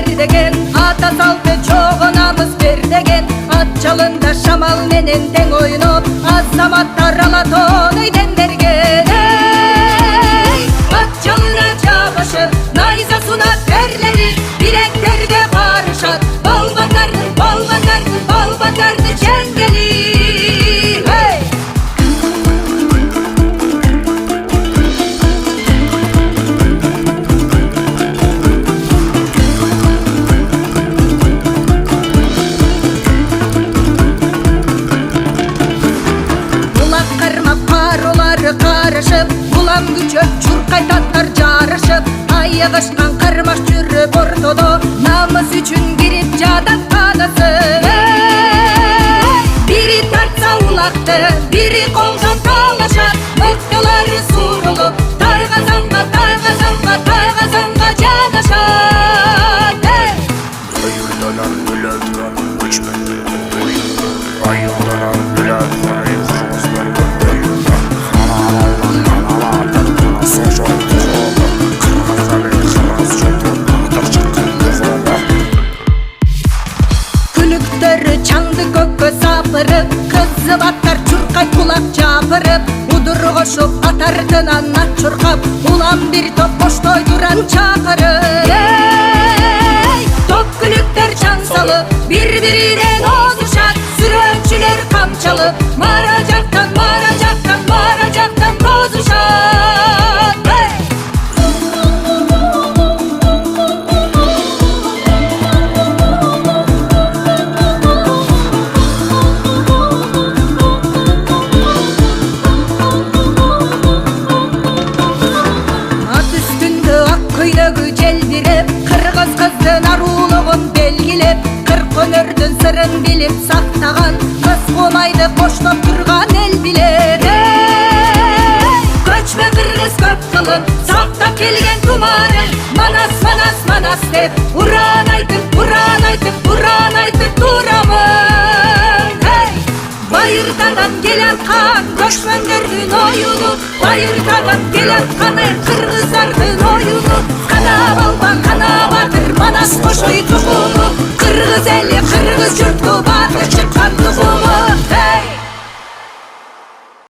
ер деген, ата салты чогуу намыс бер деген. Ат жалында шамал менен тең ойноп, азаматтар алатон өйдөн берген. Ат жалына жабышып, найза сунат эрлери, билектерге барышат. Балбандарды жеңгели. Карышып, булам күчөп, чуркай таттар жарышып, айыгышкан кармаш жүрүп ортодо, намыс үчүн кирип жадат канысы. Бири тартса улакты, бири колдон талашат, мыктылары сурулуп, тайгазанга жанашат. Айылданан бүлөндөн көчмөндөрдүн боюнда, айылданан бүлөндөн кызып аттар чуркай кулак жапырып, удур кошуп ат артынан ат чуркап, улам бир топ боштой туран чакырып. Топ күлүктөр чаң салып, бири-биринен озушат, сүрөтчүлөр камчалып, мара жактан тозушат. Кыргыз кыздын арулугун белгилеп, кыркөнөрдүн сырын билип сактаган, кыз кулайды коштоп турган эл билет. Көчмө кыргыз көп кылын сактап келген тумарын, манас деп уран айтып турамын. Байыртадан келаткан көчмөндөрдүн оюну, байыртадан келаткан кыргыздардын оюну, кана балбан кана батыр манас кошой тугуну, кыргыз эли кыргыз журту батыр чыккан